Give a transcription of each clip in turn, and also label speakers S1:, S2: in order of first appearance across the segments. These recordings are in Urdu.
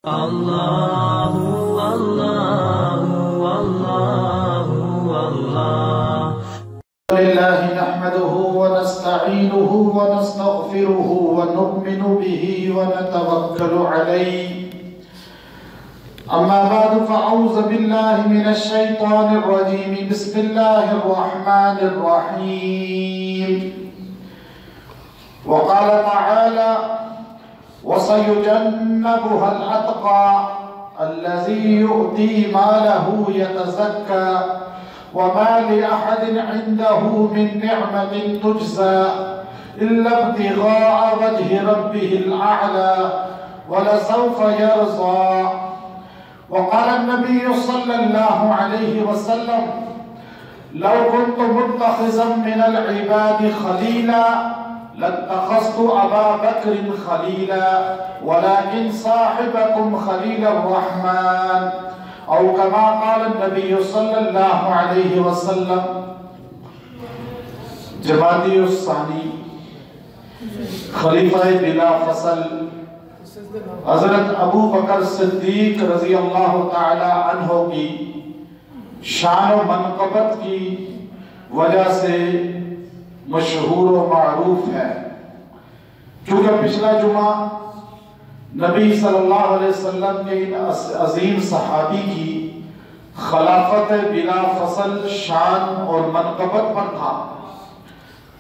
S1: الله والله والله والله
S2: لله نحمده ونستعينه ونستغفره ونؤمن به ونتوكل عليه أما بعد فأعوذ بالله من الشيطان الرجيم بسم الله الرحمن الرحيم وقال تعالى وسيجنبها الأتقى الذي يؤتي ماله يتزكى وما لأحد عنده من نعمة تجزى إلا ابتغاء وجه ربه الأعلى ولسوف يرضى وقال النبي صلى الله عليه وسلم لو كنت متخذا من العباد خليلا لاتخذت أبا بكر خليلا ولكن صاحبكم خليل الرحمن أو كما قال النبي صلى الله عليه وسلم. جمادی الثانی خلیفہ بلا فصل حضرت ابو بکر صدیق رضی اللہ تعالی عنہ کی شان و منقبت کی وجہ سے مشہور و معروف ہے. کیونکہ پچھلا جمعہ نبی صلی اللہ علیہ وسلم کے ان عظیم صحابی کی خلافت بلا فصل شان اور منقبت پر تھا.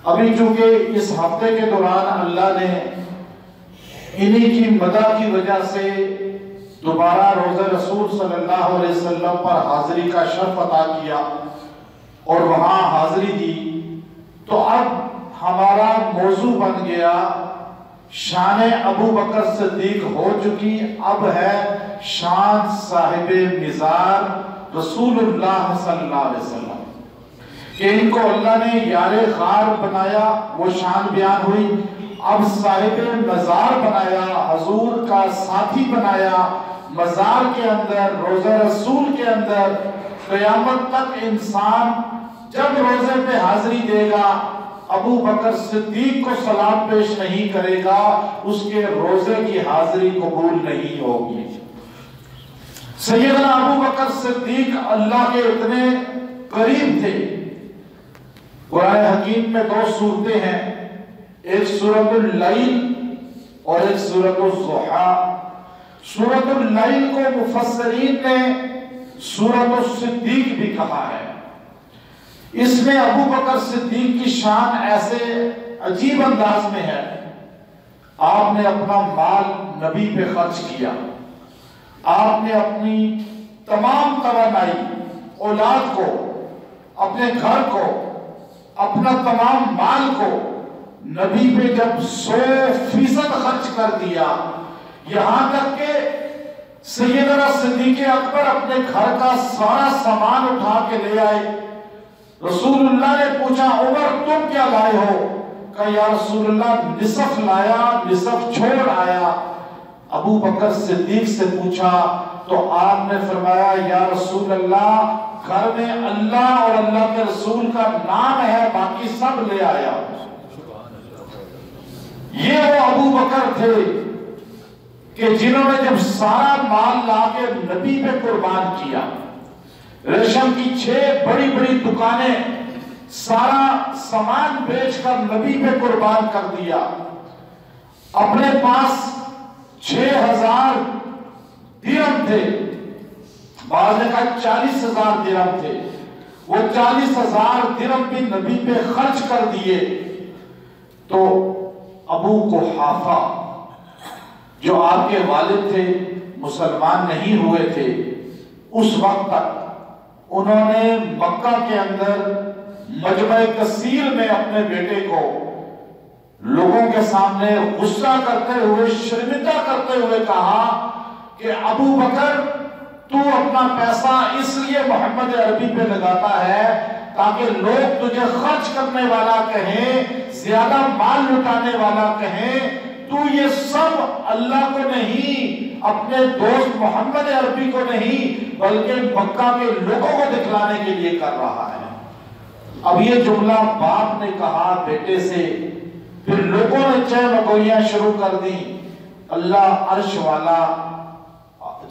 S2: ابھی چونکہ اس ہفتے کے دوران اللہ نے انہی کی مدد کی وجہ سے دوبارہ روزہ رسول صلی اللہ علیہ وسلم پر حاضری کا شرف عطا کیا اور وہاں حاضری دی، تو اب ہمارا موضوع بن گیا شان ابو بکر صدیق ہو چکی، اب ہے شان صاحب مزار رسول اللہ صلی اللہ علیہ وسلم کہ ان کو اللہ نے یار غار بنایا، وہ شان بیان ہوئی. اب صاحب مزار بنایا، حضور کا ساتھی بنایا، مزار کے اندر روزہ رسول کے اندر قیامت تک انسان جب روزے پہ حاضری دے گا ابو بکر صدیق کو سلام پیش نہیں کرے گا، اس کے روزے کی حاضری قبول نہیں ہوگی. سیدنا ابو بکر صدیق اللہ کے اتنے قریب تھے. قرآن حکیم میں دو سورتیں ہیں، ایک سورۃ اللیل اور ایک سورۃ الضحیٰ. سورۃ اللیل کو مفسرین نے سورۃ الصدیق بھی کہا ہے. اس میں ابو بکر صدیق کی شان ایسے عجیب انداز میں ہے. آپ نے اپنا مال نبی پہ خرچ کیا، آپ نے اپنی تمام توانائی، اولاد کو، اپنے گھر کو، اپنا تمام مال کو نبی پہ جب 100% خرچ کر دیا، یہاں تک کہ سیدنا صدیق اکبر اپنے گھر کا سارا سامان اٹھا کے لے آئے. رسول اللہ نے پوچھا عمر تم کیا لائے ہو؟ کہا یا رسول اللہ نصف لایا، نصف چھوڑ آیا. ابو بکر صدیق سے پوچھا تو آپ نے فرمایا یا رسول اللہ گھر میں اللہ اور اللہ کے رسول کا نام ہے، باقی سب لے آیا. یہ وہ ابو بکر تھے کہ جنہوں نے جب سارا مال لا کے نبی پہ قربان کیا، ریشم کی 6 بڑی بڑی دکانیں سارا سامان بیچ کر نبی پہ قربان کر دیا. اپنے پاس 6000 درہم تھے، بعض نے کہا 40,000 درہم تھے، وہ 40,000 درہم بھی نبی پہ خرچ کر دیے. تو ابو قحافہ جو آپ کے والد تھے، مسلمان نہیں ہوئے تھے اس وقت تک، انہوں نے مکہ کے اندر مجمع کثیر میں اپنے بیٹے کو لوگوں کے سامنے غصہ کرتے ہوئے، شرمندہ کرتے ہوئے کہا کہ ابو بکر تو اپنا پیسہ اس لیے محمد عربی پہ لگاتا ہے تاکہ لوگ تجھے خرچ کرنے والا کہیں، زیادہ مال لٹانے والا کہیں، تو یہ سب اللہ کو نہیں، اپنے دوست محمد عربی کو نہیں، بلکہ مکہ کے لوگوں کو دکھلانے کے لیے کر رہا ہے. اب یہ جملہ باپ نے کہا بیٹے سے، پھر لوگوں نے چہ مگویاں شروع کر دی. اللہ عرش والا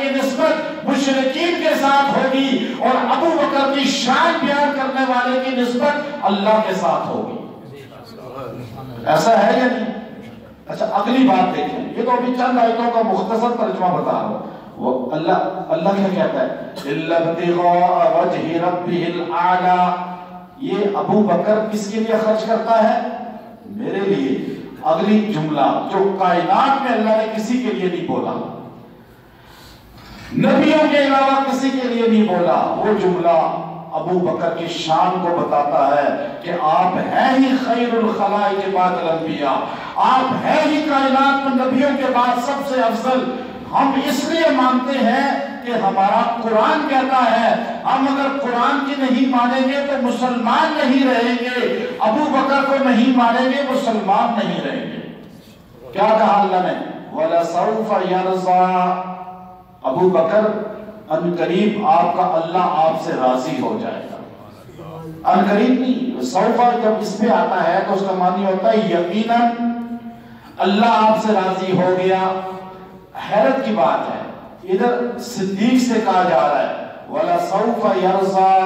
S2: کی نسبت مشرکین کے ساتھ ہوگی اور ابو بکر کی شان بیان کرنے والے کی نسبت اللہ کے ساتھ ہوگی. ایسا ہے یا نہیں؟ اچھا اگلی بات دیکھیں، یہ تو ابھی چند آیتوں کا مختصر ترجمہ بتا رہا ہوں. وہ اللہ کیا کہتا ہے؟ الا ابتغاء وجہ ربہ الاعلی. یہ ابو بکر کس کے لیے خرچ کرتا ہے؟ میرے لیے. اگلی جملہ جو کائنات میں اللہ نے کسی کے لیے نہیں بولا، نبیوں کے علاوہ کسی کے لیے نہیں بولا، وہ جملہ ابو بکر کی شان کو بتاتا ہے کہ آپ ہیں ہی خیر الخلائق بعد الانبیاء، آپ ہیں ہی کائنات میں نبیوں کے بعد سب سے افضل. ہم اس لیے مانتے ہیں کہ ہمارا قرآن کہتا ہے ہم اگر قرآن کی نہیں مانیں گے تو مسلمان نہیں رہیں گے، ابو بکر کو نہیں مانیں گے مسلمان نہیں رہیں گے. کیا کہا اللہ نے؟ وَلَسَوْفَ يَرْضَى. ابو بکر ان قریب آپ کا اللہ آپ سے راضی ہو جائے گا. ان قریب نہیں، سوفا جب اس پہ آتا ہے تو اس کا معنی ہوتا ہے یقیناً اللہ آپ سے راضی ہو گیا. حیرت کی بات ہے، ادھر صدیق سے کہا جا رہا ہے وَلَسَوْفَ يَرْضَى،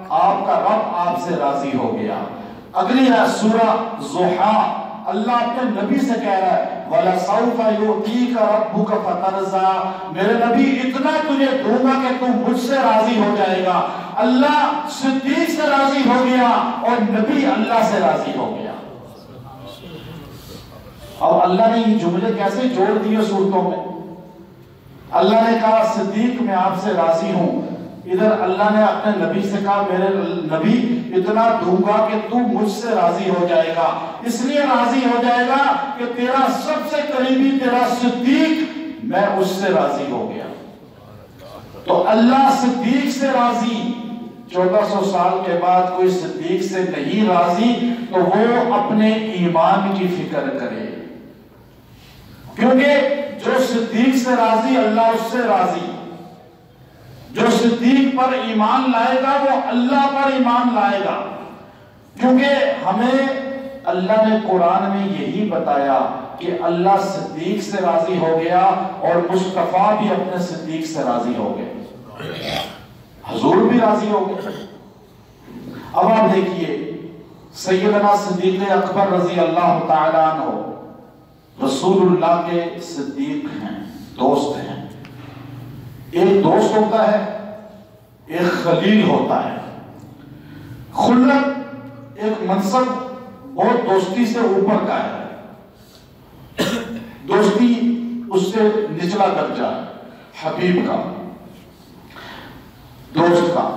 S2: آپ کا رب آپ سے راضی ہو گیا. اگلی ہے سورہ ضحیٰ، اللہ اپنے نبی سے کہہ رہا ہے وَلَسَوْفَ يُعْطِيكَ رَبُّكَ فَتَرْضَىٰ، میرے نبی اتنا تجھے دوں گا کہ تم مجھ سے راضی ہو جائے گا. اللہ صدیق سے راضی ہو گیا اور نبی اللہ سے راضی ہو گیا. اور اللہ نے یہ جملے کیسے جوڑ دیے صورتوں میں؟ اللہ نے کہا صدیق میں آپ سے راضی ہوں، ادھر اللہ نے اپنے نبی سے کہا میرے نبی اتنا دوں گا کہ تو مجھ سے راضی ہو جائے گا. اس لیے راضی ہو جائے گا کہ تیرا سب سے قریبی تیرا صدیق، میں اس سے راضی ہو گیا. تو اللہ صدیق سے راضی. 1400 سال کے بعد کوئی صدیق سے نہیں راضی تو وہ اپنے ایمان کی فکر کرے، کیونکہ جو صدیق سے راضی اللہ اس سے راضی. جو صدیق پر ایمان لائے گا وہ اللہ پر ایمان لائے گا، کیونکہ ہمیں اللہ نے قرآن میں یہی بتایا کہ اللہ صدیق سے راضی ہو گیا اور مصطفیٰ بھی اپنے صدیق سے راضی ہو گئے، حضور بھی راضی ہو گئے. اب آپ دیکھیے سیدنا صدیق اکبر رضی اللہ تعالیٰ عنہ رسول اللہ کے صدیق ہیں، دوست ہیں. ایک دوست ہوتا ہے، ایک خلیل ہوتا ہے. خلت ایک منصب بہت دوستی سے اوپر کا ہے، دوستی اس سے نچلا درجہ ہے. حبیب کا، دوست کا.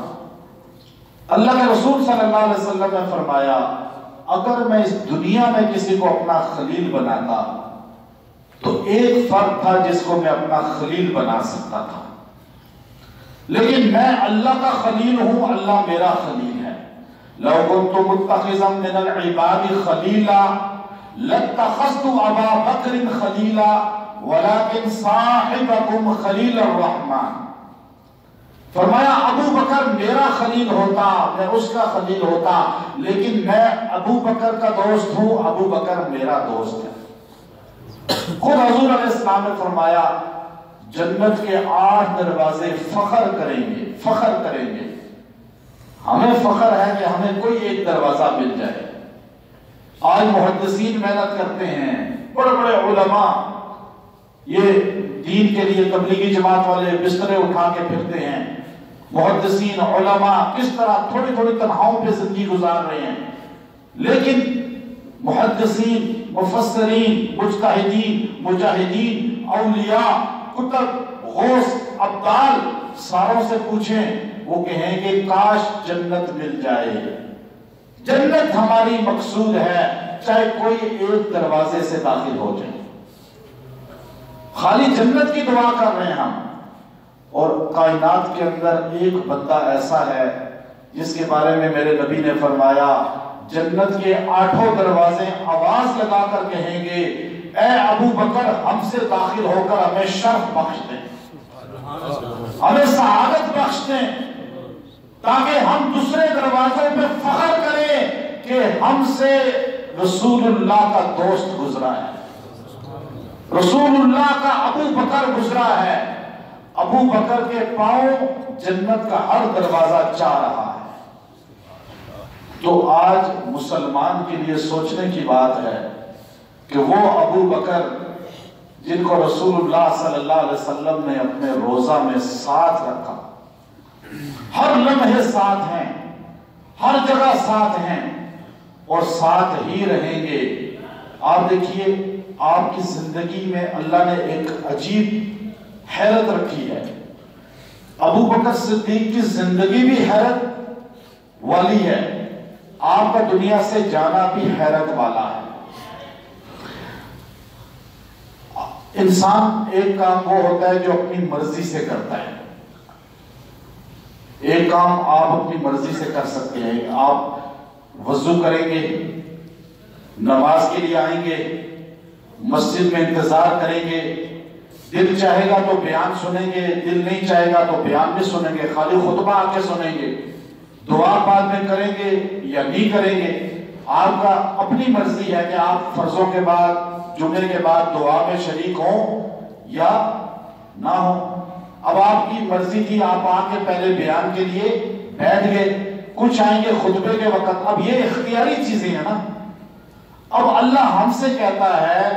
S2: اللہ کے رسول صلی اللہ علیہ وسلم نے فرمایا اگر میں اس دنیا میں کسی کو اپنا خلیل بناتا تو ایک فرد تھا جس کو میں اپنا خلیل بنا سکتا تھا، لیکن میں اللہ کا خلیل ہوں، اللہ میرا خلیل ہے. لو كنت متخذا من العباد خلیلا لاتخذت ابا بکر خلیلا ولكن صاحبكم خلیل الرحمن. فرمایا ابو بکر میرا خلیل ہوتا، میں اس کا خلیل ہوتا، لیکن میں ابو بکر کا دوست ہوں، ابو بکر میرا دوست ہے. خود حضور علیہ السلام نے فرمایا جنت کے 8 دروازے فخر کریں گے، فخر کریں گے. ہمیں فخر ہے کہ ہمیں کوئی ایک دروازہ مل جائے. آج محدثین محنت کرتے ہیں، بڑے بڑے علماء یہ دین کے لیے تبلیغی جماعت والے بسترے اٹھا کے پھرتے ہیں. محدثین علماء کس طرح تھوڑی تھوڑی تنہاؤں پہ زندگی گزار رہے ہیں، لیکن محدثین، مفسرین، مجتہدین، مجاہدین، اولیاء، کتب، غوث، ابدال ساروں سے پوچھیں وہ کہیں کہ کاش جنت مل جائے. جنت ہماری مقصود ہے، چاہے کوئی ایک دروازے سے داخل ہو جائے. خالی جنت کی دعا کر رہے ہیں ہم. اور کائنات کے اندر ایک بندہ ایسا ہے جس کے بارے میں میرے نبی نے فرمایا جنت کے 8 دروازے آواز لگا کر کہیں گے اے ابو بکر ہم سے داخل ہو کر ہمیں شرف بخش دیں، ہمیں سعادت بخش دیں، تاکہ ہم دوسرے دروازوں پہ فخر کریں کہ ہم سے رسول اللہ کا دوست گزرا ہے. رسول اللہ کا ابو بکر گزرا ہے، ابو بکر کے پاؤں جنت کا ہر دروازہ چاہ رہا ہے۔ تو آج مسلمان کے لیے سوچنے کی بات ہے کہ وہ ابو بکر جن کو رسول اللہ صلی اللہ علیہ وسلم نے اپنے روزہ میں ساتھ رکھا، ہر لمحے ساتھ ہیں، ہر جگہ ساتھ ہیں اور ساتھ ہی رہیں گے۔ آپ دیکھیے آپ کی زندگی میں اللہ نے ایک عجیب حیرت رکھی ہے۔ ابو بکر صدیق کی زندگی بھی حیرت والی ہے، آپ کا دنیا سے جانا بھی حیرت والا ہے۔ انسان ایک کام وہ ہوتا ہے جو اپنی مرضی سے کرتا ہے، ایک کام آپ اپنی مرضی سے کر سکتے ہیں۔ آپ وضو کریں گے، نماز کے لیے آئیں گے، مسجد میں انتظار کریں گے، دل چاہے گا تو بیان سنیں گے، دل نہیں چاہے گا تو بیان بھی سنیں گے، خالی خطبہ آ کے سنیں گے، دعا بعد میں کریں گے یا نہیں کریں گے، آپ کا اپنی مرضی ہے کہ آپ فرضوں کے بعد جمعے کے بعد دعا میں شریک ہوں یا نہ ہوں۔ اب آپ کی مرضی تھی، آپ آ کے پہلے بیان کے لیے بیٹھ گئے، کچھ آئیں گے خطبے کے وقت۔ اب یہ اختیاری چیزیں ہیں نا۔ اب اللہ ہم سے کہتا ہے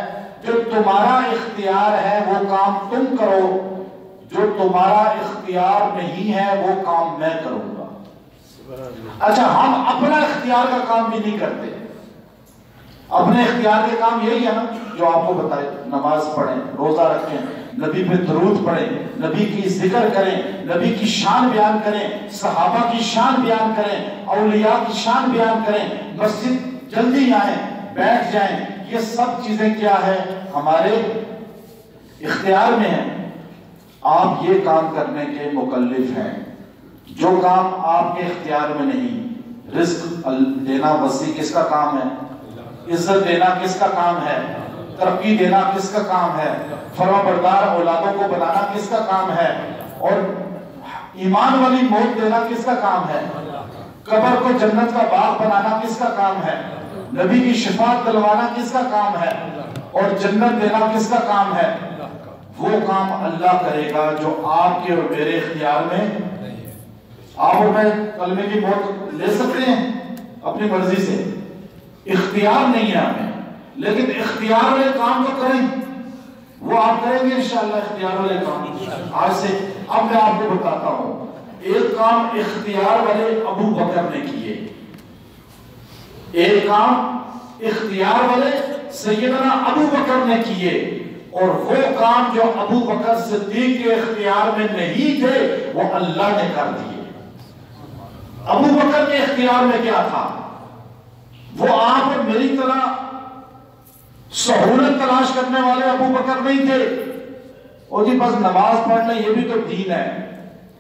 S2: جو تمہارا اختیار ہے وہ کام تم کرو، جو تمہارا اختیار نہیں ہے وہ کام میں کروں گا۔ اچھا، ہم اپنا اختیار کا کام بھی نہیں کرتے۔ اپنے اختیار کے کام یہی ہے نا جو آپ کو بتائے، نماز پڑھیں، روزہ رکھیں، نبی پہ درود پڑھیں، نبی کی ذکر کریں، نبی کی شان بیان کریں، صحابہ کی شان بیان کریں، اولیاء کی شان بیان کریں، مسجد جلدی آئیں، بیٹھ جائیں۔ یہ سب چیزیں کیا ہے؟ ہمارے اختیار میں ہیں۔ آپ یہ کام کرنے کے مکلف ہیں جو کام آپ کے اختیار میں نہیں۔ رزق دینا وسیع کس کا کام ہے؟ عزت دینا کس کا کام ہے؟ ترقی دینا کس کا کام ہے؟ فرما بردار اولادوں کو بنانا کس کا کام ہے؟ اور ایمان والی موت دینا کس کا کام ہے؟ قبر کو جنت کا باغ بنانا کس کا کام ہے؟ نبی کی شفاعت دلوانا کس کا کام ہے؟ اور جنت دینا کس کا کام ہے؟ وہ کام اللہ کرے گا جو آپ کے اور میرے اختیار میں۔ آپ اور میں کلمے کی موت لے سکتے ہیں اپنی مرضی سے، اختیار نہیں ہے ہمیں، لیکن اختیار والے کام تو کریں، وہ آپ کریں گے انشاءاللہ اختیار والے کام آج سے۔ اب میں آپ کو بتاتا ہوں، ایک کام اختیار والے ابو بکر نے کیے، ایک کام اختیار والے سیدنا ابو بکر نے کیے، اور وہ کام جو ابو بکر صدیق کے اختیار میں نہیں تھے وہ اللہ نے کر دیے۔ ابو بکر کے اختیار میں کیا تھا؟ وہ آپ اور میری طرح سہولت تلاش کرنے والے ابو بکر نہیں تھے، اور جی بس نماز پڑھنا یہ بھی تو دین ہے،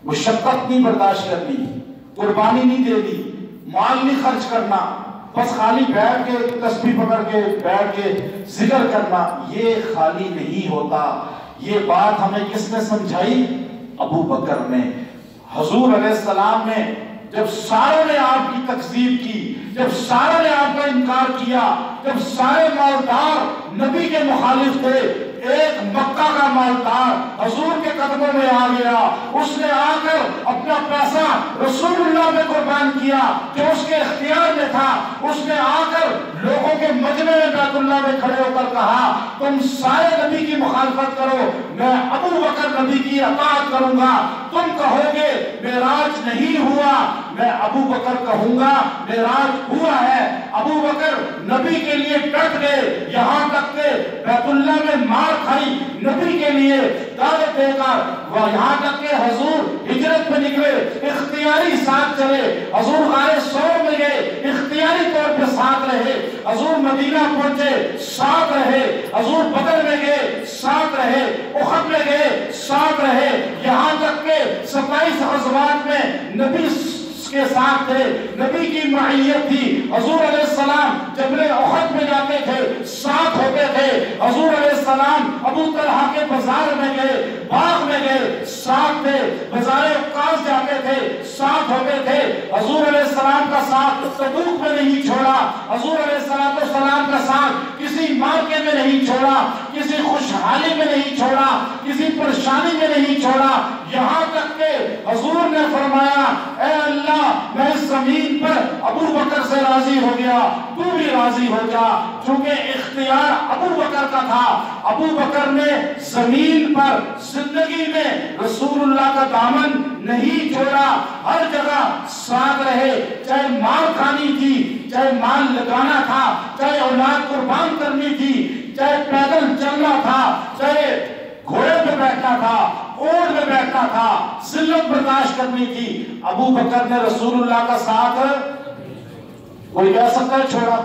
S2: مشقت نہیں برداشت کرنی، قربانی نہیں دینی، مال نہیں خرچ کرنا، بس خالی بیٹھ کے تسبیح پکڑ کے بیٹھ کے ذکر کرنا، یہ خالی نہیں ہوتا۔ یہ بات ہمیں کس نے سمجھائی؟ ابو بکر نے۔ حضور علیہ السلام نے جب سارے نے آپ کی تکذیب کی، جب سارے نے آپ کا انکار کیا، جب سارے مالدار نبی کے مخالف تھے، ایک مکہ کا مالدار حضور کے قدموں میں آ گیا، اس نے آ کر اپنا پیسہ رسول اللہ میں قربان کیا جو اس کے اختیار میں تھا۔ اس نے آ کر لوگوں کے مجمع میں بیت اللہ میں کھڑے ہو کر کہا تم سارے نبی کی مخالفت کرو، میں ابو بکر نبی کی اطاعت کروں گا۔ تم کہو گے معراج نہیں ہوا، میں ابو بکر کہوں گا معراج ہوا ہے۔ ابو بکر نبی کے لیے ڈٹ گئے، یہاں تک کہ بیت اللہ میں مار کھائی نبی کے لیے دعوت دے کر، یہاں تک کہ حضور ہجرت میں نکلے، اختیاری ساتھ چلے، حضور غار ثور میں گئے، اختیاری طور پہ ساتھ رہے، حضور مدینہ پہنچے ساتھ رہے، حضور بدر میں گئے ساتھ رہے، احد میں گئے ساتھ رہے، یہاں تک کہ 27 غزوات میں نبی کے ساتھ تھے، نبی کی معیت تھی۔ حضور علیہ السلام جبل احد میں جاتے تھے، ساتھ ہوتے تھے۔ حضور علیہ السلام ابو طلحہ کے بازار میں گئے، باغ میں گئے، ساتھ تھے۔ بازار عکاظ جاتے تھے، ساتھ ہوتے تھے۔ حضور علیہ السلام کا ساتھ تبوک میں نہیں چھوڑا، حضور علیہ السلام کا ساتھ کسی مارکے میں نہیں چھوڑا، کسی خوشحالی میں نہیں چھوڑا، کسی پریشانی میں نہیں چھوڑا، یہاں تک کہ حضور نے فرمایا اے اللہ میں اس زمین پر ابو بکر سے راضی ہو گیا، تو بھی راضی ہو جا۔ چونکہ اختیار ابو بکر کا تھا، ابو بکر نے زمین پر زندگی میں رسول اللہ کا دامن نہیں چھوڑا، ہر جگہ ساتھ رہے، چاہے مار کھانی تھی، چاہے مال لگانا تھا، چاہے اولاد قربان کرنی تھی، چاہے پیدل چلنا تھا، چاہے گھوڑے پہ بیٹھنا تھا، اونٹ پہ بیٹھنا تھا، ذلت برداشت کرنی تھی، ابو بکر نے رسول اللہ کا ساتھ کوئی کہہ سکتا ہے چھوڑا؟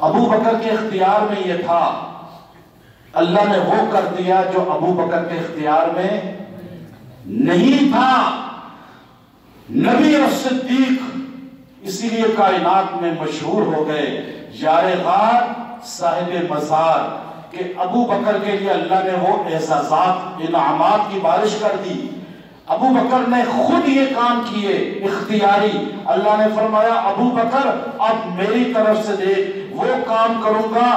S2: ابو بکر کے اختیار میں یہ تھا، اللہ نے وہ کر دیا جو ابو بکر کے اختیار میں نہیں تھا۔ نبی اور صدیق اسی لیے کائنات میں مشہور ہو گئے، یار غار صاحب مزار، کہ ابو بکر کے لیے اللہ نے وہ اعزازات انعامات کی بارش کر دی۔ ابو بکر نے خود یہ کام کیے اختیاری، اللہ نے فرمایا ابو بکر اب میری طرف سے دیکھ، وہ کام کروں گا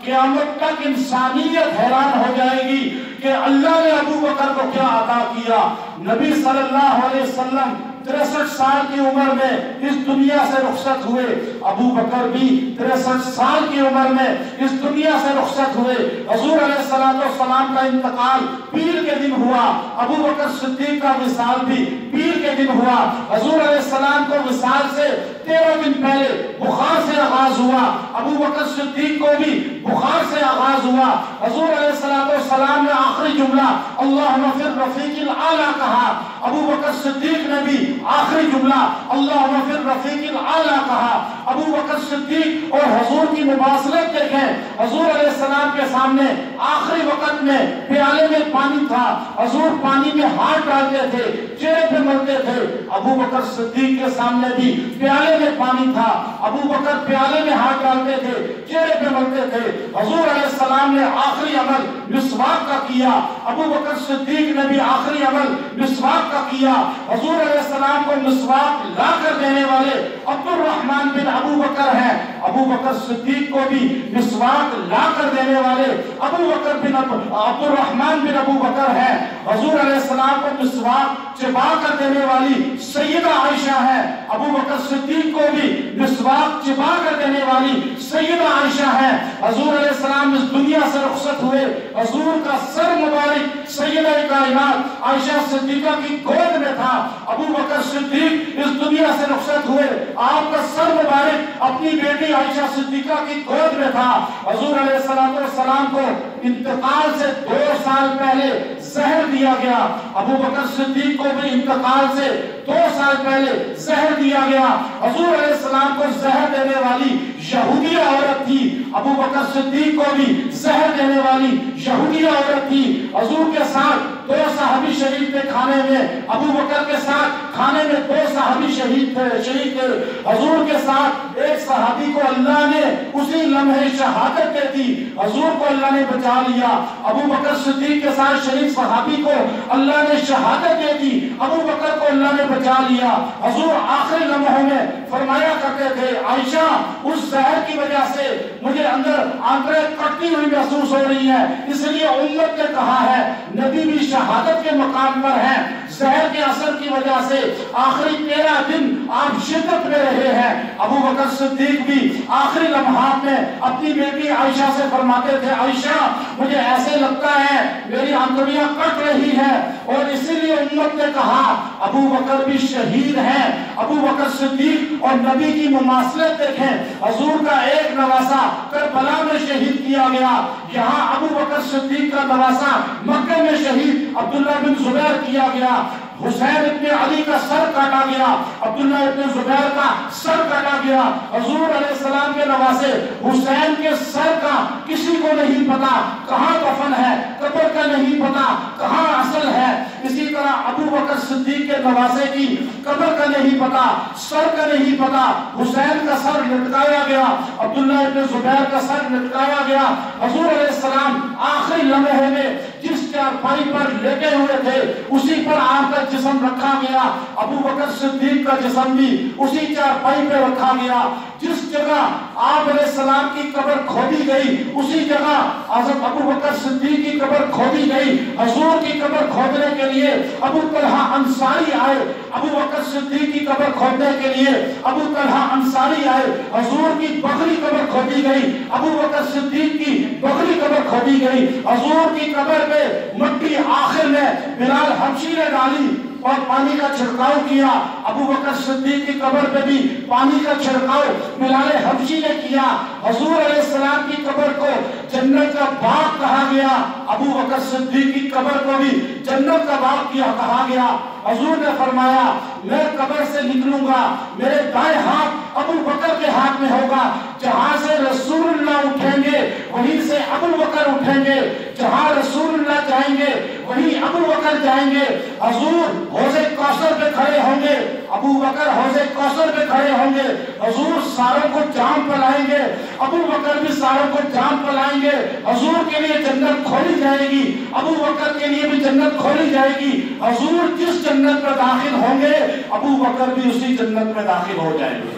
S2: قیامت تک انسانیت حیران ہو جائے گی کہ اللہ نے ابو بکر کو کیا عطا کیا۔ نبی صلی اللہ علیہ وسلم 63 سال کی عمر میں اس دنیا سے رخصت ہوئے، ابو بکر بھی 63 سال کی عمر میں اس دنیا سے رخصت ہوئے۔ حضور علیہ السلام کا انتقال پیر کے دن ہوا، ابو بکر صدیق کا وصال بھی پیر کے دن ہوا۔ حضور علیہ السلام کو وصال سے 13 دن پہلے بخار سے آغاز ہوا، ابو بکر صدیق کو بھی بخار سے آغاز ہوا۔ حضور علیہ السلام نے آخری جملہ اللہم فی الرفیق الاعلی کہا، ابو بکر صدیق نے بھی آخری جملہ اللہم فی الرفیق الاعلی کہا۔ ابو بکر صدیق اور حضور کی مواصلت دیکھیں، حضور علیہ السلام کے سامنے آخری وقت میں پیالے میں پانی تھا، حضور پانی میں ہاتھ ڈالتے تھے، چہرے پہ ملتے تھے۔ ابو بکر صدیق کے سامنے بھی پیالے میں پانی تھا، ابو بکر پیالے میں ہاتھ ڈالتے تھے، چہرے پہ ملتے تھے۔ حضور علیہ السلام نے آخری عمل مسواک کا کیا، ابو بکر صدیق نے بھی آخری عمل مسواک کا کیا۔ حضور علیہ السلام کو مسواک لا کر دینے والے عبد الرحمن بن ابو بکر ہیں، ابو بکر صدیق کو بھی مسواک لا کر دینے والے ابو بکر بن عبد الرحمن بن ابو بکر ہیں۔ حضور علیہ السلام کو مسواک چبا کر دینے والی سیدہ عائشہ ہے، ابو بکر صدیق کو بھی مسواک چبا کر دینے والی سیدہ عائشہ ہے۔ حضور علیہ السلام اس دنیا سے رخصت ہوئے، حضور کا سر مبارک سیدہ کائنات عائشہ صدیقہ کی گود میں تھا۔ ابو بکر صدیق اس دنیا سے رخصت ہوئے، آپ کا سر مبارک اپنی بیٹی عائشہ صدیقہ کی گود میں تھا۔ حضور علیہ السلام کو انتقال سے 2 سال پہلے زہر دیا گیا، ابو بکر صدیق کو بھی انتقال سے 2 سال پہلے زہر دیا گیا۔ حضور علیہ السلام کو زہر دینے والی یہودیہ عورت تھی، ابو بکر صدیق کو بھی زہر دینے والی یہودیہ عورت تھی۔ حضور کے ساتھ 2 صحابی شہید تھے کھانے میں، ابو بکر کے ساتھ کھانے میں 2 صحابی شہید تھے۔ حضور کے ساتھ ایک صحابی کو اللہ نے اسی لمحے شہادت دے دی، حضور کو اللہ نے بچا لیا۔ ابو بکر صدیق کے ساتھ شہید صحابی کو اللہ نے شہادت دے دی، ابو بکر کو اللہ نے بچا لیا۔ حضور آخری لمحوں میں فرمایا کرتے تھے عائشہ اس زہر کی وجہ سے مجھے اندر آنکھیں کٹتی ہوئی محسوس ہو رہی ہیں، اس لیے امت نے کہا ہے نبی بھی شہادت کے مقام پر ہیں، زہر کے اثر کی وجہ سے آخری 13 دن آپ شدت میں رہے ہیں۔ ابو بکر صدیق بھی آخری لمحات میں اپنی بیٹی عائشہ سے فرماتے تھے عائشہ مجھے ایسے لگتا ہے میری آنکھیاں کٹ رہی ہیں، اور اسی لیے امت نے کہا ابو بکر بھی شہید ہیں۔ ابو بکر صدیق اور نبی کی مماثلت دیکھیں، حضور کا ایک نواسا کربلا میں شہید کیا گیا، یہاں ابو بکر صدیق کا نواسا مکہ میں شہید عبداللہ بن زبیر کیا گیا۔ حسین ابن علی کا سر کاٹا گیا، عبداللہ ابن زبیر کا سر کاٹا گیا۔ حضور علیہ السلام کے نواسے حسین کے سر کا کسی کو نہیں پتا کہاں دفن ہے، قبر کا نہیں پتا کہاں اصل ہے، اسی طرح ابو بکر صدیق کے نواسے کی قبر کا نہیں پتا، سر کا نہیں پتا، حسین کا سر لٹکایا گیا، عبداللہ ابن زبیر کا سر لٹکایا گیا، حضور علیہ السلام آخری لمحے میں جس چارپائی پر لیٹے ہوئے تھے اسی پر آپ کا جسم رکھا گیا، ابو بکر صدیق کا جسم بھی اسی چارپائی پہ رکھا گیا، جس جگہ آپ علیہ السلام کی قبر کھودی گئی اسی جگہ حضرت ابو بکر صدیق کی قبر کھودی گئی۔ حضور کی قبر کھودنے کے لیے ابو طلحہ انصاری آئے، ابو بکر صدیق کی قبر کھودنے کے لیے ابو طلحہ انصاری آئے، حضور کی بغلی قبر کھودی گئی، ابو بکر صدیق کی بغلی قبر کھودی گئی، حضور کی قبر پہ مٹی آخر میں بلال حبشی نے ڈالی اور پانی کا چھڑکاؤ کیا، ابو بکر صدیق کی قبر پہ بھی پانی کا چھڑکاؤ بلال حبشی نے کیا۔ حضور علیہ السلام کی قبر کو جنت کا باغ کہا گیا، ابو بکر صدیق کی قبر کو بھی جنت کا باغ کہا گیا۔ حضور نے فرمایا میں قبر سے نکلوں گا، میرے دائیں ہاتھ ابو بکر کے ہاتھ میں ہوگا، جہاں سے رسول اللہ اٹھیں گے وہیں سے ابو بکر اٹھیں گے، جہاں رسول اللہ جائیں گے وہیں ابو بکر جائیں گے۔ حضور حوض کوثر پہ کھڑے ہوں گے، ابو بکر حوض کوثر پہ کھڑے ہوں گے، حضور ساروں کو جام پلائیں گے، ابو بکر بھی ساروں کو جام پلائیں گے، حضور کے لیے جنت کھولی جائے گی، ابو بکر کے لیے بھی جنت کھولی جائے گی۔ حضور جس جنت میں داخل ہوں گے ابو بکر بھی اسی جنت میں داخل ہو جائیں گے۔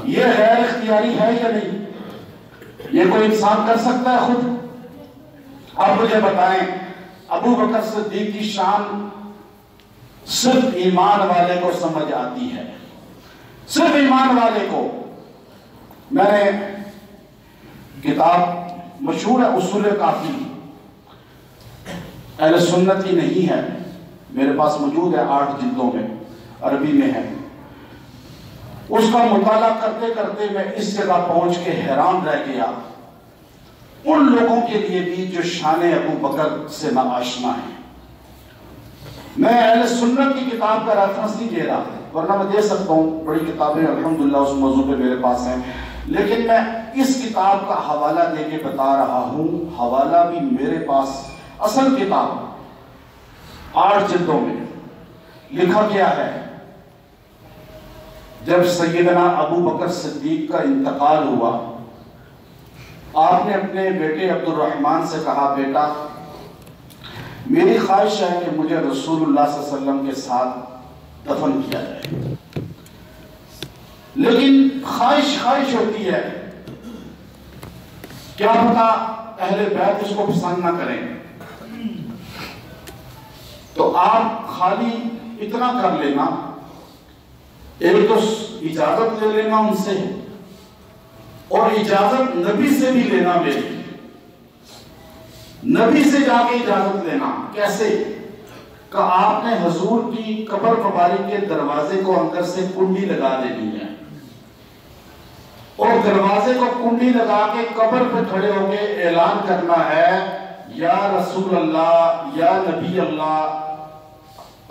S2: یہ غیر اختیاری ہے یا نہیں؟ یہ کوئی انسان کر سکتا ہے خود؟ اب مجھے بتائیں ابو بکر صدیق کی شان صرف ایمان والے کو سمجھ آتی ہے، صرف ایمان والے کو۔ میں نے کتاب مشہور ہے اصول کافی، اہل سنت کی نہیں ہے، میرے پاس موجود ہے 8 جلدوں میں، عربی میں ہے۔ اس کا مطالعہ کرتے کرتے میں اس جگہ پہنچ کے حیران رہ گیا، ان لوگوں کے لیے بھی جو شان ابو بکر سے ناآشنا ہیں۔ میں اہل سنت کی کتاب کا ریفرنس نہیں دے رہا، ورنہ میں دے سکتا ہوں، بڑی کتابیں الحمدللہ اس موضوع پہ میرے پاس ہیں، لیکن میں اس کتاب کا حوالہ دے کے بتا رہا ہوں۔ حوالہ بھی میرے پاس، اصل کتاب 8 جلدوں میں لکھا کیا ہے، جب سیدنا ابو بکر صدیق کا انتقال ہوا آپ نے اپنے بیٹے عبد الرحمن سے کہا بیٹا میری خواہش ہے کہ مجھے رسول اللہ صلی اللہ علیہ وسلم کے ساتھ دفن کیا جائے، لیکن خواہش ہوتی ہے، کیا پتا اہل بیت اس کو پسند نہ کریں، تو آپ خالی اتنا کر لینا، ایک تو اجازت لے لینا ان سے، اور اجازت نبی سے بھی لینا، میری نبی سے جا کے اجازت لینا۔ کیسے؟ کہ آپ نے حضور کی قبر مبارک کے دروازے کو اندر سے کنڈی لگا دینی ہے، اور دروازے کو کنڈی لگا کے قبر پہ کھڑے ہو کے اعلان کرنا ہے یا رسول اللہ یا نبی اللہ،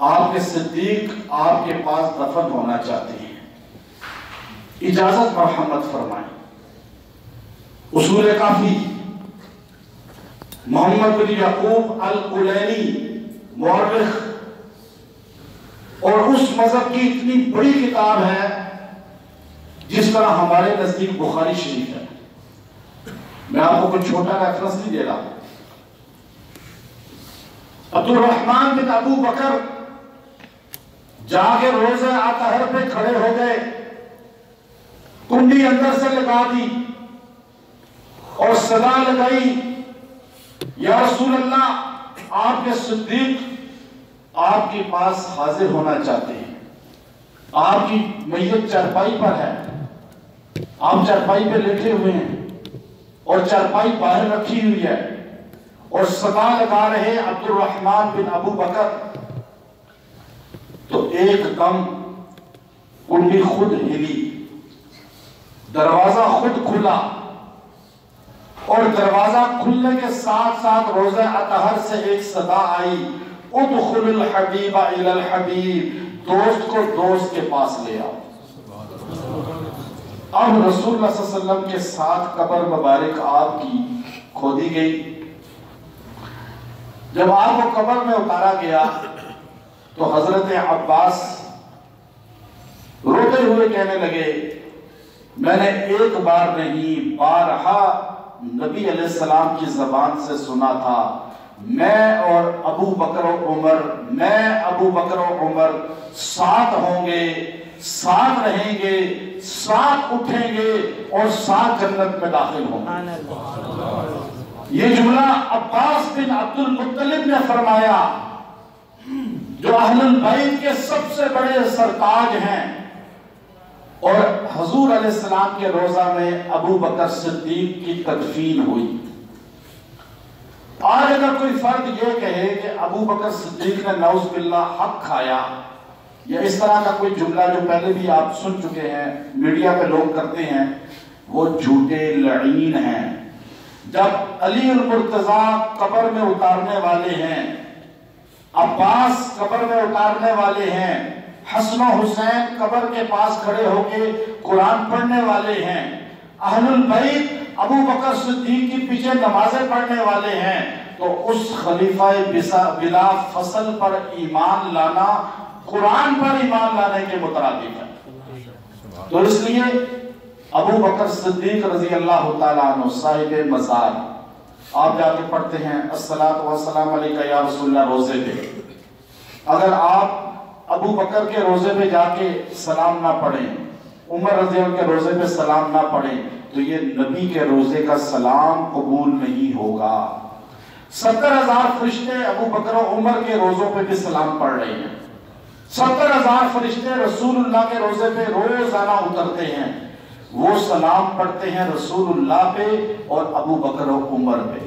S2: آپ کے صدیق آپ کے پاس دفن ہونا چاہتے ہیں، اجازت مرحمت فرمائیں۔ اصول کافی، محمد بن یعقوب الکلینی مورخ، اور اس مذہب کی اتنی بڑی کتاب ہے جس طرح ہمارے نزدیک بخاری شریف ہے۔ میں آپ کو کوئی چھوٹا ریفرنس نہیں دے رہا۔ عبد الرحمن بن ابو بکر جا کے روزہ اطہر پہ کھڑے ہو گئے، کنڈی اندر سے لگا دی اور صدا لگائی یا رسول اللہ آپ کے صدیق آپ کے پاس حاضر ہونا چاہتے ہیں، آپ کی میت چارپائی پر ہے، آپ چارپائی پہ لیٹے ہوئے ہیں اور چارپائی باہر رکھی ہوئی ہے، اور صدا لگا رہے عبد الرحمن بن ابو بکر، تو ایک دم کنڈی خود ہلی، دروازہ خود کھلا، اور دروازہ کھلنے کے ساتھ ساتھ روزہ اطہر سے ایک صدا آئی، ادخل الحبیب الی الحبیب، دوست کو دوست کے پاس لے آؤ۔ اب رسول اللہ صلی اللہ علیہ وسلم کے ساتھ قبر مبارک آپ کی کھودی گئی، جب آپ کو قبر میں اتارا گیا تو حضرت عباس روتے ہوئے کہنے لگے میں نے ایک بار نہیں بارہا نبی علیہ السلام کی زبان سے سنا تھا میں اور ابو بکر و عمر ساتھ ہوں گے، ساتھ رہیں گے، ساتھ اٹھیں گے اور ساتھ جنت میں داخل ہوں گے۔ یہ جملہ عباس بن عبد المطلب نے فرمایا جو اہل البیت کے سب سے بڑے سرتاج ہیں، اور حضور علیہ السلام کے روضہ میں ابو بکر صدیق کی تدفین ہوئی۔ آج اگر کوئی فرد یہ کہے کہ ابو بکر صدیق نے نعوذ باللہ حق کھایا، یا اس طرح کا کوئی جملہ جو پہلے بھی آپ سن چکے ہیں، میڈیا پہ لوگ کرتے ہیں، وہ جھوٹے لعین ہیں۔ جب علی المرتضیٰ قبر میں اتارنے والے ہیں، عباس قبر میں اتارنے والے ہیں، حسن و حسین قبر کے پاس کھڑے ہو کے قرآن پڑھنے والے ہیں، اہل البیت ابو بکر صدیق کی پیچھے نمازیں پڑھنے والے ہیں، تو اس خلیفہ بلا فصل پر ایمان لانا قرآن پر ایمان لانے کے مترادف ہے۔ تو اس لیے ابو بکر صدیق رضی اللہ تعالیٰ عنہ صاحب مزار، آپ جا کے پڑھتے ہیں الصلاۃ والسلام علیکہ یا رسول اللہ روزے پہ، اگر آپ ابو بکر کے روزے پہ جا کے سلام نہ پڑھیں، عمر رضی اللہ کے روزے پہ سلام نہ پڑھیں، تو یہ نبی کے روزے کا سلام قبول نہیں ہوگا۔ 70,000 فرشتے ابو بکر و عمر کے روزوں پہ بھی سلام پڑھ رہے ہیں، 70,000 فرشتے رسول اللہ کے روزے پہ روزانہ اترتے ہیں، وہ سلام پڑھتے ہیں رسول اللہ پہ اور ابو بکر و عمر پہ،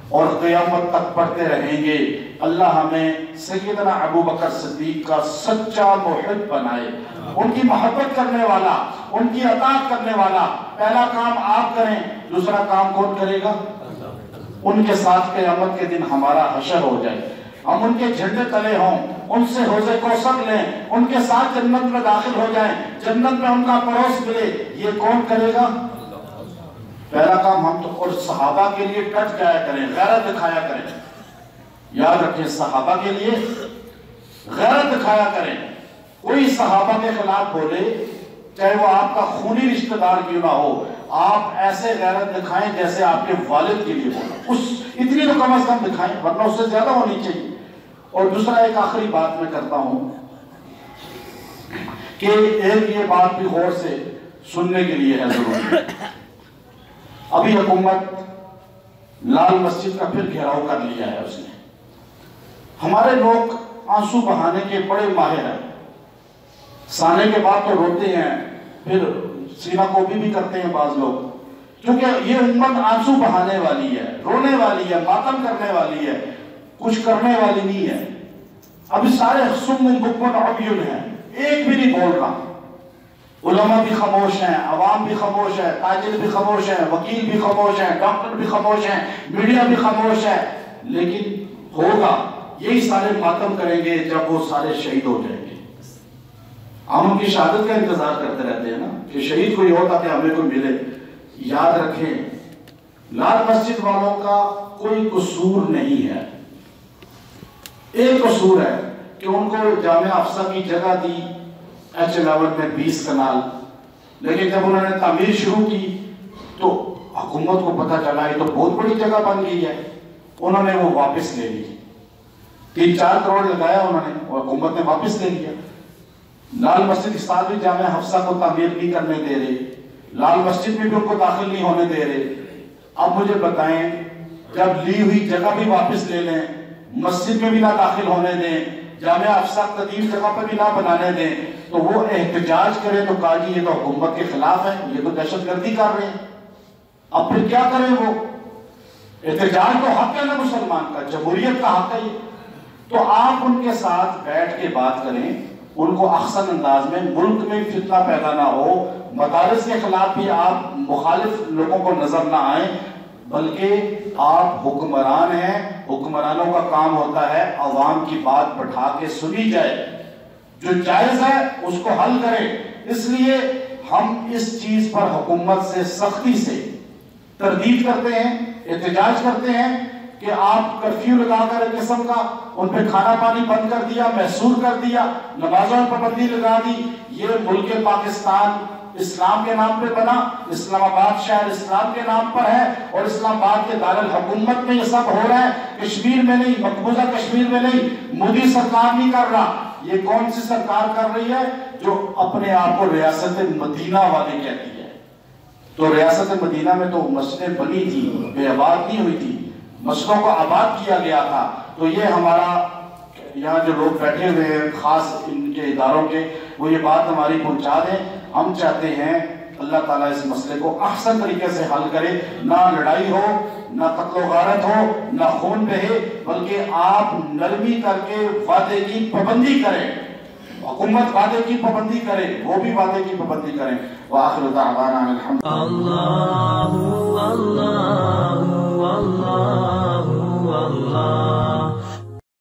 S2: اور قیامت تک پڑھتے رہیں گے۔ اللہ ہمیں سیدنا ابو بکر صدیق کا سچا محب بنائے، ان کی محبت کرنے والا، ان کی اطاعت کرنے والا۔ پہلا کام آپ کریں، دوسرا کام کون کرے گا؟ ان کے ساتھ قیامت کے دن ہمارا حشر ہو جائے، ہم ان کے جھنڈے تلے ہوں، ان سے حوض کوثر لیں، ان کے ساتھ جنت میں داخل ہو جائیں، جنت میں ان کا پڑوس ملے۔ یہ کون کرے گا؟ پہلا کام ہم تو، اور صحابہ کے لیے ڈٹ جایا کریں، غیرت دکھایا کریں۔ یاد رکھیں صحابہ کے لیے غیرت دکھایا کریں۔ کوئی صحابہ کے خلاف بولے، چاہے وہ آپ کا خونی رشتہ دار کیوں نہ ہو، آپ ایسے غیرت دکھائیں جیسے آپ کے والد کے لیے بولا، اتنی تو کم از کم دکھائیں، ورنہ اس سے زیادہ ہونی چاہیے۔ اور دوسرا ایک آخری بات میں کرتا ہوں کہ ایک یہ بات بھی غور سے سننے کے لیے ہے ضروری۔ ابھی حکومت لال مسجد کا پھر گھیراؤ کر لیا ہے اس نے۔ ہمارے لوگ آنسو بہانے کے بڑے ماہر ہیں، سانے کے بعد تو روتے ہیں، پھر سینہ کوبی بھی کرتے ہیں بعض لوگ، کیونکہ یہ امت آنسو بہانے والی ہے، رونے والی ہے، ماتم کرنے والی ہے، کچھ کرنے والی نہیں ہے۔ ابھی سارے سم بکمن عمیون ہیں، ایک بھی نہیں بول رہا۔ علماء بھی خاموش ہیں، عوام بھی خاموش ہے، تاجر بھی خاموش ہیں، وکیل بھی خاموش ہیں، ڈاکٹر بھی خاموش ہیں، میڈیا بھی خاموش ہے۔ لیکن ہوگا، یہی سارے ماتم کریں گے جب وہ سارے شہید ہو جائیں گے۔ ہم ان کی شہادت کا انتظار کرتے رہتے ہیں نا، کہ شہید کوئی ہو تاکہ ہمیں کوئی ملے۔ یاد رکھیں لال مسجد والوں کا کوئی قصور نہیں ہے، ایک قصور ہے کہ ان کو جامعہ افسہ کی جگہ دی H11 میں 20 کنال، لیکن جب انہوں نے تعمیر شروع کی تو حکومت کو پتہ چلا یہ تو بہت بڑی جگہ بن گئی ہے، انہوں نے وہ واپس لے لی۔ 3-4 کروڑ لگایا انہوں نے، اور حکومت نے واپس لے لیا۔ لال مسجد کے ساتھ بھی جامعہ حفصہ کو تعمیر نہیں کرنے دے رہے، لال مسجد میں بھی ان کو داخل نہیں ہونے دے رہے۔ اب مجھے بتائیں، جب لی ہوئی جگہ بھی واپس لے لیں، مسجد میں بھی نہ داخل ہونے دیں، جامعہ حفصہ قدیم جگہ پہ بھی نہ بنانے دیں، تو وہ احتجاج کریں تو کہا جی یہ تو حکومت کے خلاف ہے، یہ تو دہشت گردی کر رہے ہیں۔ اب پھر کیا کریں؟ وہ احتجاج تو حق ہے نا مسلمان کا، جمہوریت کا حق ہے یہ۔ تو آپ ان کے ساتھ بیٹھ کے بات کریں، ان کو احسن انداز میں، ملک میں فتنہ پیدا نہ ہو، مدارس کے خلاف بھی آپ مخالف لوگوں کو نظر نہ آئیں، بلکہ آپ حکمران ہیں، حکمرانوں کا کام ہوتا ہے عوام کی بات بٹھا کے سنی جائے، جو جائز ہے اس کو حل کریں۔ اس لیے ہم اس چیز پر حکومت سے سختی سے تردید کرتے ہیں، احتجاج کرتے ہیں کہ آپ کرفیو لگا کر ایک قسم کا ان پہ کھانا پانی بند کر دیا، محصور کر دیا، نمازوں پر پابندی لگا دی. یہ ملک پاکستان اسلام کے نام پہ بنا، اسلام آباد شہر اسلام کے نام پر ہے، اور اسلام آباد کے دارالحکومت میں یہ سب ہو رہا ہے، کشمیر میں نہیں، مقبوضہ کشمیر میں نہیں. مودی سرکار نہیں کر رہا. یہ کون سی سرکار کر رہی ہے جو اپنے آپ کو ریاست مدینہ والے کہتی ہے؟ تو ریاست مدینہ میں تو مسجدیں بنی تھی، بے آباد نہیں ہوئی تھی، مسجدوں کو آباد کیا گیا تھا. تو یہ ہمارا یہاں جو لوگ بیٹھے ہوئے ہیں خاص ان کے اداروں کے، وہ یہ بات ہماری پہنچا دیں. ہم چاہتے ہیں اللہ تعالیٰ اس مسئلے کو احسن طریقے سے حل کرے، نہ لڑائی ہو، نہ قتل و غارت ہو، نہ خون بہے، بلکہ آپ نرمی کر کے وعدے کی پابندی کریں. حکومت وعدے کی پابندی کرے، وہ بھی وعدے کی پابندی کریں. وآخر دعوانا الحمد للہ.